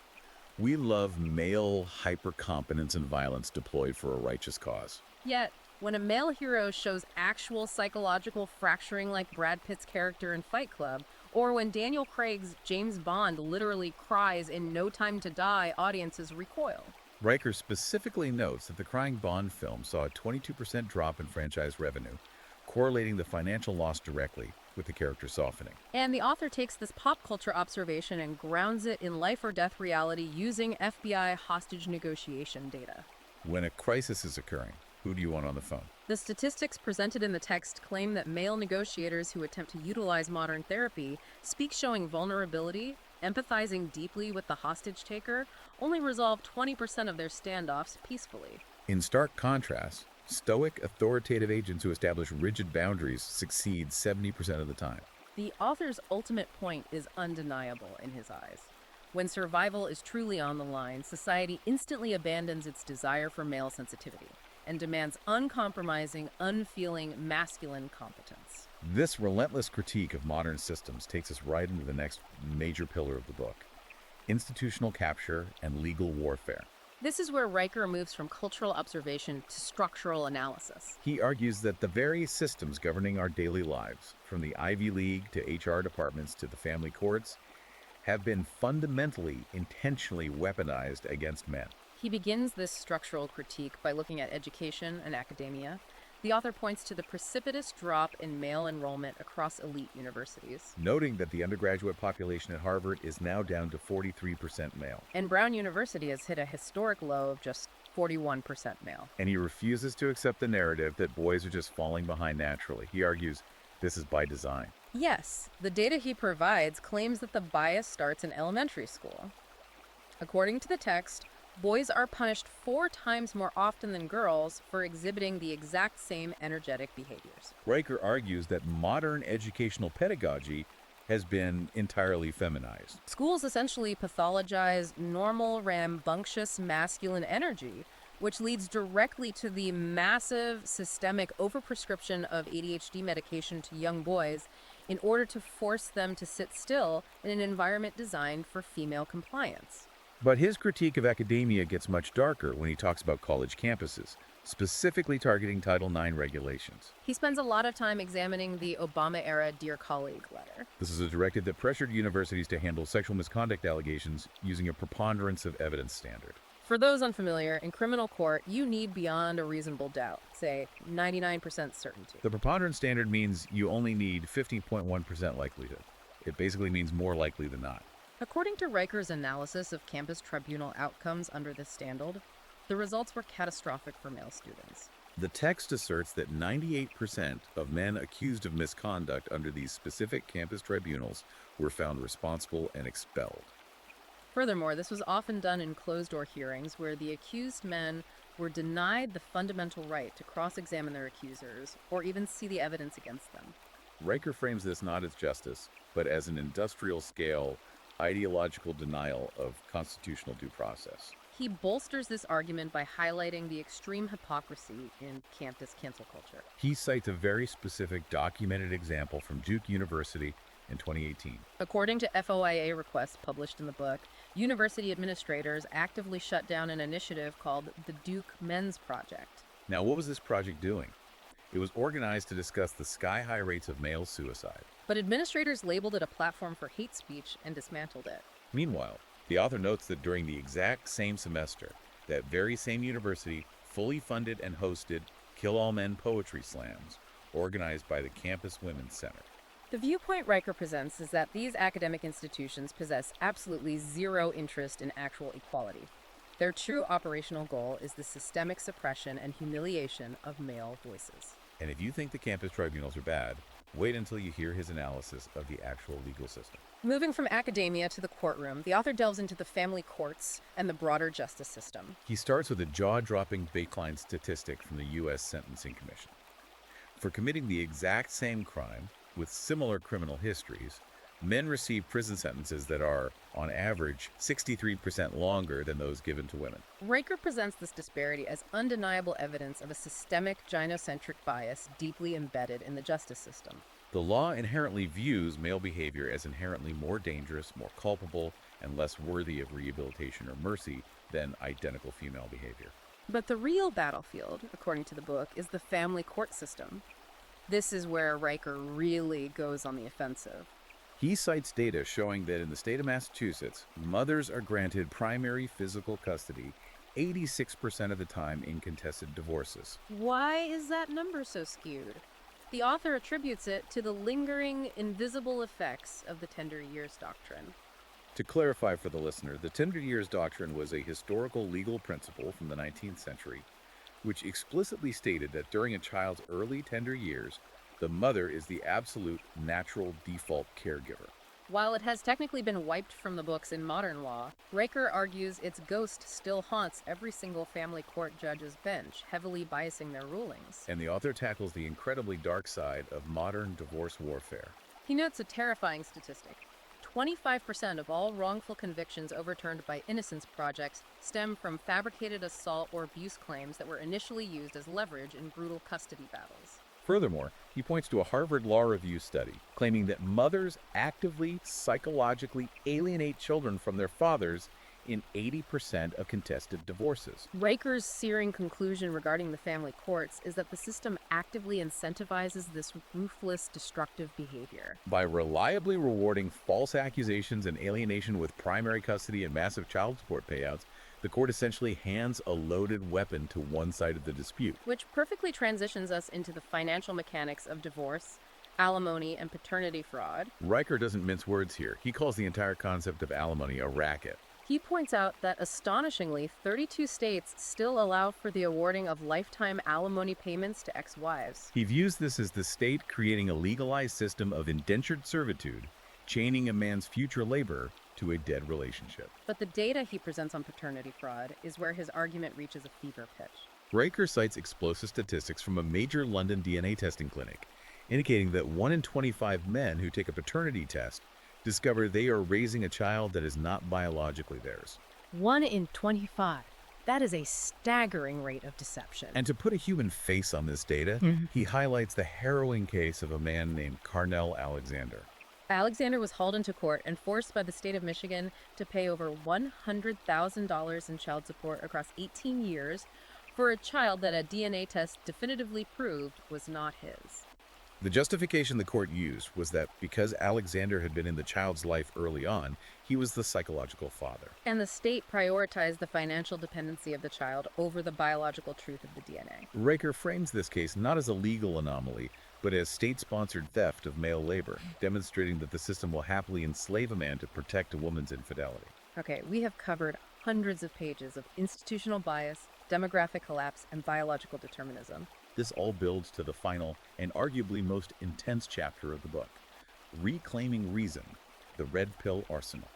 We love male hypercompetence and violence deployed for a righteous cause. Yet, when a male hero shows actual psychological fracturing like Brad Pitt's character in Fight Club, or when Daniel Craig's James Bond literally cries in No Time to Die, audiences recoil. Riker specifically notes that the crying Bond film saw a 22% drop in franchise revenue, correlating the financial loss directly with the character softening. And the author takes this pop culture observation and grounds it in life or death reality using FBI hostage negotiation data. When a crisis is occurring, who do you want on the phone? The statistics presented in the text claim that male negotiators who attempt to utilize modern therapy speak showing vulnerability, empathizing deeply with the hostage taker, only resolve 20% of their standoffs peacefully. In stark contrast, stoic, authoritative agents who establish rigid boundaries succeed 70% of the time. The author's ultimate point is undeniable in his eyes. When survival is truly on the line, society instantly abandons its desire for male sensitivity and demands uncompromising, unfeeling, masculine competence. This relentless critique of modern systems takes us right into the next major pillar of the book: institutional capture and legal warfare. This is where Riker moves from cultural observation to structural analysis. He argues that the very systems governing our daily lives, from the Ivy League to HR departments to the family courts, have been fundamentally, intentionally weaponized against men. He begins this structural critique by looking at education and academia. The author points to the precipitous drop in male enrollment across elite universities, noting that the undergraduate population at Harvard is now down to 43% male. And Brown University has hit a historic low of just 41% male. And he refuses to accept the narrative that boys are just falling behind naturally. He argues this is by design. Yes, the data he provides claims that the bias starts in elementary school. According to the text, boys are punished 4 times more often than girls for exhibiting the exact same energetic behaviors. Riker argues that modern educational pedagogy has been entirely feminized. Schools essentially pathologize normal, rambunctious masculine energy, which leads directly to the massive systemic overprescription of ADHD medication to young boys in order to force them to sit still in an environment designed for female compliance. But his critique of academia gets much darker when he talks about college campuses, specifically targeting Title IX regulations. He spends a lot of time examining the Obama-era Dear Colleague letter. This is a directive that pressured universities to handle sexual misconduct allegations using a preponderance of evidence standard. For those unfamiliar, in criminal court, you need beyond a reasonable doubt, say 99% certainty. The preponderance standard means you only need 15.1% likelihood. It basically means more likely than not. According to Riker's analysis of campus tribunal outcomes under this standard, the results were catastrophic for male students. The text asserts that 98% of men accused of misconduct under these specific campus tribunals were found responsible and expelled. Furthermore, this was often done in closed-door hearings where the accused men were denied the fundamental right to cross-examine their accusers or even see the evidence against them. Riker frames this not as justice, but as an industrial-scale, ideological denial of constitutional due process. He bolsters this argument by highlighting the extreme hypocrisy in campus cancel culture. He cites a very specific documented example from Duke University in 2018. According to FOIA requests published in the book, university administrators actively shut down an initiative called the Duke Men's Project. Now, what was this project doing? It was organized to discuss the sky-high rates of male suicide. But administrators labeled it a platform for hate speech and dismantled it. Meanwhile, the author notes that during the exact same semester, that very same university fully funded and hosted Kill All Men poetry slams, organized by the Campus Women's Center. The viewpoint Riker presents is that these academic institutions possess absolutely zero interest in actual equality. Their true operational goal is the systemic suppression and humiliation of male voices. And if you think the campus tribunals are bad, wait until you hear his analysis of the actual legal system. Moving from academia to the courtroom, the author delves into the family courts and the broader justice system. He starts with a jaw-dropping baseline statistic from the U.S. Sentencing Commission. For committing the exact same crime with similar criminal histories, men receive prison sentences that are, on average, 63% longer than those given to women. Riker presents this disparity as undeniable evidence of a systemic gynocentric bias deeply embedded in the justice system. The law inherently views male behavior as inherently more dangerous, more culpable, and less worthy of rehabilitation or mercy than identical female behavior. But the real battlefield, according to the book, is the family court system. This is where Riker really goes on the offensive. He cites data showing that in the state of Massachusetts, mothers are granted primary physical custody 86% of the time in contested divorces. Why is that number so skewed? The author attributes it to the lingering, invisible effects of the tender years doctrine. To clarify for the listener, the tender years doctrine was a historical legal principle from the 19th century, which explicitly stated that during a child's early tender years, the mother is the absolute natural default caregiver. While it has technically been wiped from the books in modern law, Riker argues its ghost still haunts every single family court judge's bench, heavily biasing their rulings. And the author tackles the incredibly dark side of modern divorce warfare. He notes a terrifying statistic. 25% of all wrongful convictions overturned by innocence projects stem from fabricated assault or abuse claims that were initially used as leverage in brutal custody battles. Furthermore, he points to a Harvard Law Review study claiming that mothers actively, psychologically alienate children from their fathers in 80% of contested divorces. Riker's searing conclusion regarding the family courts is that the system actively incentivizes this ruthless, destructive behavior. By reliably rewarding false accusations and alienation with primary custody and massive child support payouts, the court essentially hands a loaded weapon to one side of the dispute. Which perfectly transitions us into the financial mechanics of divorce, alimony, and paternity fraud. Riker doesn't mince words here. He calls the entire concept of alimony a racket. He points out that, astonishingly, 32 states still allow for the awarding of lifetime alimony payments to ex-wives. He views this as the state creating a legalized system of indentured servitude, chaining a man's future labor to a dead relationship. But the data he presents on paternity fraud is where his argument reaches a fever pitch. Riker cites explosive statistics from a major London DNA testing clinic, indicating that 1 in 25 men who take a paternity test discover they are raising a child that is not biologically theirs. 1 in 25. That is a staggering rate of deception. And to put a human face on this data, he highlights the harrowing case of a man named Carnell Alexander. Alexander was hauled into court and forced by the state of Michigan to pay over $100,000 in child support across 18 years for a child that a DNA test definitively proved was not his. The justification the court used was that because Alexander had been in the child's life early on, he was the psychological father. And the state prioritized the financial dependency of the child over the biological truth of the DNA. Riker frames this case not as a legal anomaly, but as state-sponsored theft of male labor, demonstrating that the system will happily enslave a man to protect a woman's infidelity. Okay, we have covered hundreds of pages of institutional bias, demographic collapse, and biological determinism. This all builds to the final and arguably most intense chapter of the book, Reclaiming Reason, the Red Pill Arsenal.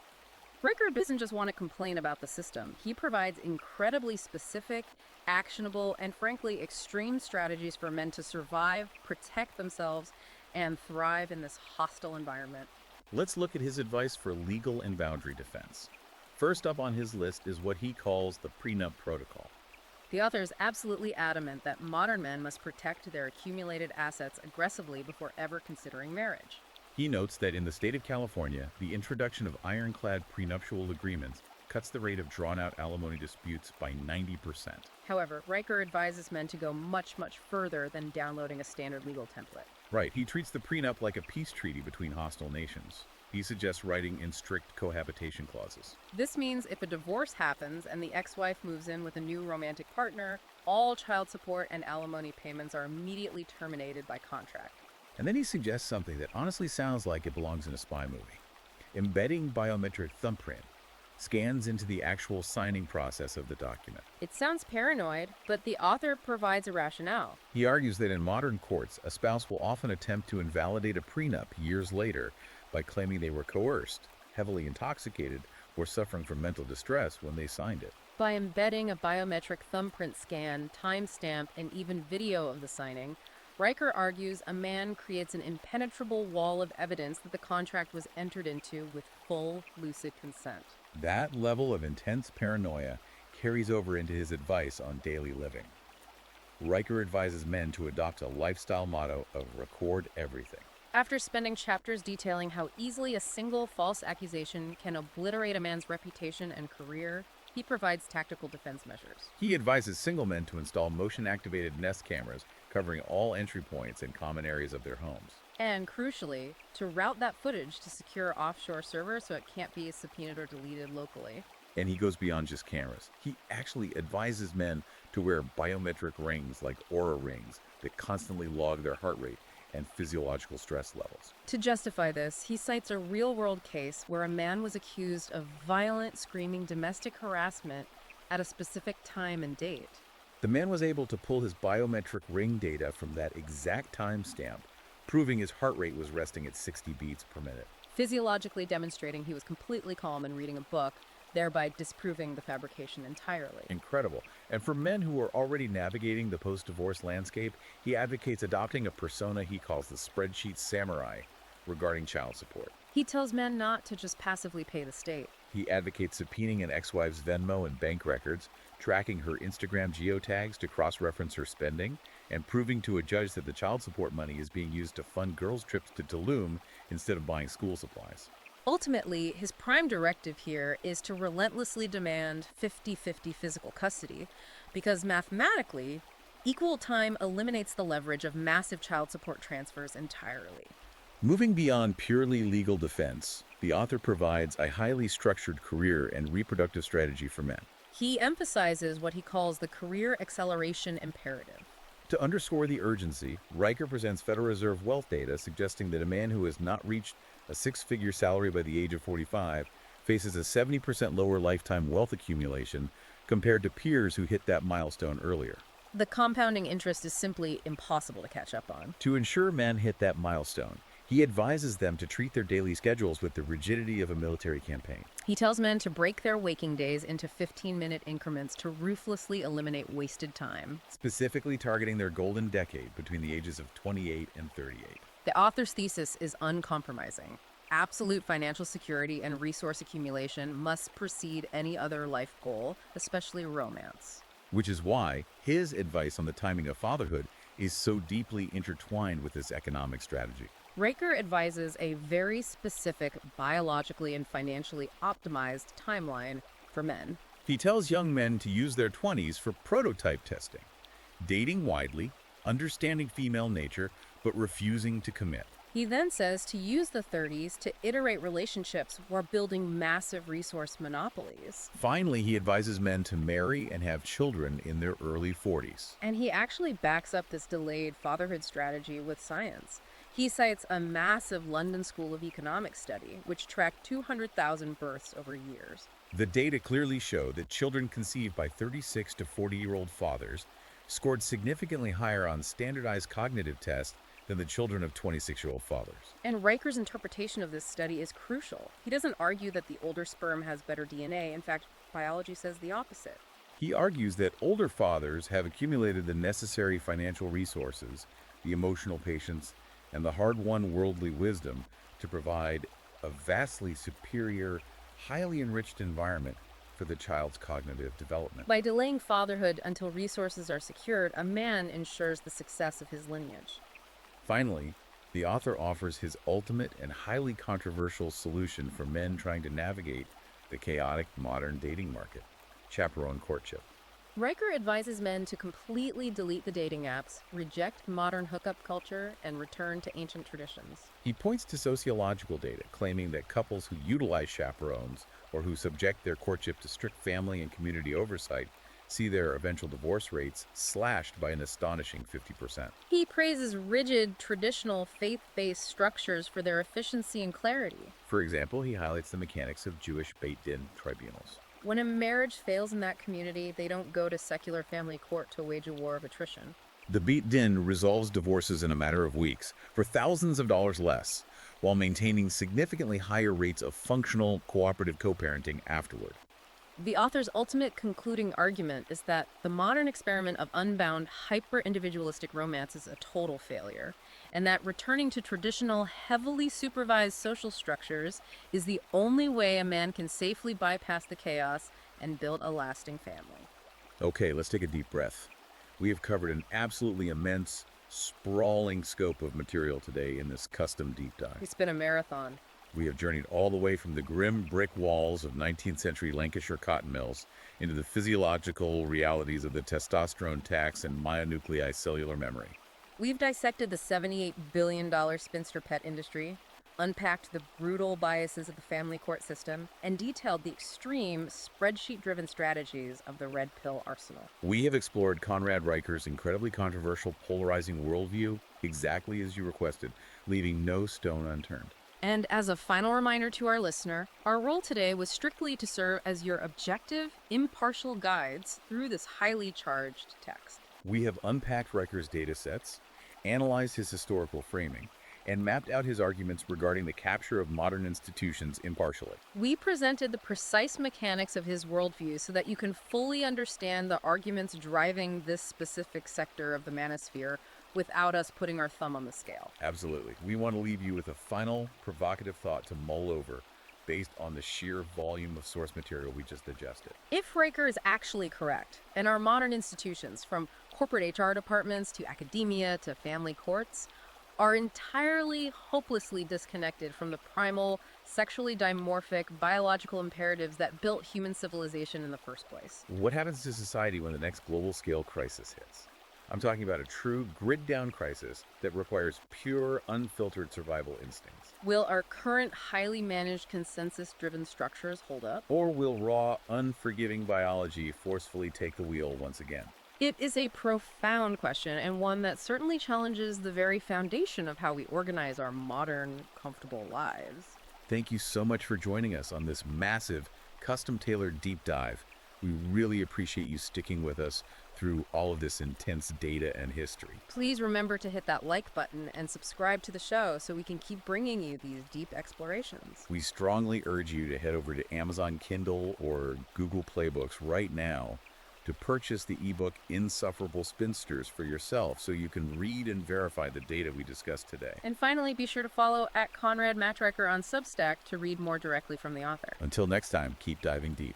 Riker doesn't just want to complain about the system. He provides incredibly specific, actionable, and frankly extreme strategies for men to survive, protect themselves, and thrive in this hostile environment. Let's look at his advice for legal and boundary defense. First up on his list is what he calls the prenup protocol. The author is absolutely adamant that modern men must protect their accumulated assets aggressively before ever considering marriage. He notes that in the state of California, the introduction of ironclad prenuptial agreements cuts the rate of drawn-out alimony disputes by 90%. However, Riker advises men to go much, much further than downloading a standard legal template. Right, he treats the prenup like a peace treaty between hostile nations. He suggests writing in strict cohabitation clauses. This means if a divorce happens and the ex-wife moves in with a new romantic partner, all child support and alimony payments are immediately terminated by contract. And then he suggests something that honestly sounds like it belongs in a spy movie. Embedding biometric thumbprint scans into the actual signing process of the document. It sounds paranoid, but the author provides a rationale. He argues that in modern courts, a spouse will often attempt to invalidate a prenup years later by claiming they were coerced, heavily intoxicated, or suffering from mental distress when they signed it. By embedding a biometric thumbprint scan, timestamp, and even video of the signing, Riker argues a man creates an impenetrable wall of evidence that the contract was entered into with full, lucid consent. That level of intense paranoia carries over into his advice on daily living. Riker advises men to adopt a lifestyle motto of record everything. After spending chapters detailing how easily a single false accusation can obliterate a man's reputation and career, he provides tactical defense measures. He advises single men to install motion-activated Nest cameras covering all entry points and common areas of their homes. And crucially, to route that footage to secure offshore servers so it can't be subpoenaed or deleted locally. And he goes beyond just cameras. He actually advises men to wear biometric rings like Aura rings that constantly log their heart rate and physiological stress levels. To justify this, he cites a real-world case where a man was accused of violent, screaming domestic harassment at a specific time and date. The man was able to pull his biometric ring data from that exact timestamp, proving his heart rate was resting at 60 beats per minute. Physiologically demonstrating he was completely calm and reading a book, thereby disproving the fabrication entirely. Incredible. And for men who are already navigating the post-divorce landscape, he advocates adopting a persona he calls the spreadsheet samurai regarding child support. He tells men not to just passively pay the state. He advocates subpoenaing an ex-wife's Venmo and bank records, tracking her Instagram geotags to cross-reference her spending, and proving to a judge that the child support money is being used to fund girls' trips to Tulum instead of buying school supplies. Ultimately, his prime directive here is to relentlessly demand 50-50 physical custody, because mathematically, equal time eliminates the leverage of massive child support transfers entirely. Moving beyond purely legal defense, the author provides a highly structured career and reproductive strategy for men. He emphasizes what he calls the career acceleration imperative. To underscore the urgency, Riker presents Federal Reserve wealth data suggesting that a man who has not reached a six-figure salary by the age of 45 faces a 70% lower lifetime wealth accumulation compared to peers who hit that milestone earlier. The compounding interest is simply impossible to catch up on. To ensure men hit that milestone, he advises them to treat their daily schedules with the rigidity of a military campaign. He tells men to break their waking days into 15-minute increments to ruthlessly eliminate wasted time, specifically targeting their golden decade between the ages of 28 and 38. The author's thesis is uncompromising. Absolute financial security and resource accumulation must precede any other life goal, especially romance. Which is why his advice on the timing of fatherhood is so deeply intertwined with this economic strategy. Riker advises a very specific, biologically and financially optimized timeline for men. He tells young men to use their 20s for prototype testing, dating widely, understanding female nature, but refusing to commit. He then says to use the 30s to iterate relationships while building massive resource monopolies. Finally, he advises men to marry and have children in their early 40s. And he actually backs up this delayed fatherhood strategy with science. He cites a massive London School of Economics study, which tracked 200,000 births over years. The data clearly show that children conceived by 36 to 40-year-old fathers scored significantly higher on standardized cognitive tests than the children of 26-year-old fathers. And Riker's interpretation of this study is crucial. He doesn't argue that the older sperm has better DNA. In fact, biology says the opposite. He argues that older fathers have accumulated the necessary financial resources, the emotional patience, and the hard-won worldly wisdom to provide a vastly superior, highly enriched environment for the child's cognitive development. By delaying fatherhood until resources are secured, a man ensures the success of his lineage. Finally, the author offers his ultimate and highly controversial solution for men trying to navigate the chaotic modern dating market: chaperone courtship. Riker advises men to completely delete the dating apps, reject modern hookup culture, and return to ancient traditions. He points to sociological data claiming that couples who utilize chaperones or who subject their courtship to strict family and community oversight see their eventual divorce rates slashed by an astonishing 50%. He praises rigid, traditional, faith-based structures for their efficiency and clarity. For example, he highlights the mechanics of Jewish Beit Din tribunals. When a marriage fails in that community, they don't go to secular family court to wage a war of attrition. The Beit Din resolves divorces in a matter of weeks for thousands of dollars less, while maintaining significantly higher rates of functional cooperative co-parenting afterward. The author's ultimate concluding argument is that the modern experiment of unbound, hyper-individualistic romance is a total failure, and that returning to traditional, heavily supervised social structures is the only way a man can safely bypass the chaos and build a lasting family. Okay, let's take a deep breath. We have covered an absolutely immense, sprawling scope of material today in this custom deep dive. It's been a marathon. We have journeyed all the way from the grim brick walls of 19th century Lancashire cotton mills into the physiological realities of the testosterone tax and myonuclei cellular memory. We've dissected the $78 billion spinster pet industry, unpacked the brutal biases of the family court system, and detailed the extreme, spreadsheet-driven strategies of the red pill arsenal. We have explored Conrad Riker's incredibly controversial, polarizing worldview exactly as you requested, leaving no stone unturned. And as a final reminder to our listener, our role today was strictly to serve as your objective, impartial guides through this highly charged text. We have unpacked Riker's data sets, analyzed his historical framing, and mapped out his arguments regarding the capture of modern institutions impartially. We presented the precise mechanics of his worldview so that you can fully understand the arguments driving this specific sector of the manosphere without us putting our thumb on the scale. Absolutely. We want to leave you with a final provocative thought to mull over based on the sheer volume of source material we just digested. If Riker is actually correct, and our modern institutions, from corporate HR departments to academia to family courts, are entirely hopelessly disconnected from the primal, sexually dimorphic, biological imperatives that built human civilization in the first place. What happens to society when the next global scale crisis hits? I'm talking about a true grid-down crisis that requires pure, unfiltered survival instincts. Will our current highly managed consensus-driven structures hold up? Or will raw, unforgiving biology forcefully take the wheel once again? It is a profound question, and one that certainly challenges the very foundation of how we organize our modern, comfortable lives. Thank you so much for joining us on this massive, custom-tailored deep dive. We really appreciate you sticking with us through all of this intense data and history. Please remember to hit that like button and subscribe to the show so we can keep bringing you these deep explorations. We strongly urge you to head over to Amazon Kindle or Google Play Books right now to purchase the ebook Insufferable Spinsters for yourself so you can read and verify the data we discussed today. And finally, be sure to follow @Conrad Matchriker on Substack to read more directly from the author. Until next time, keep diving deep.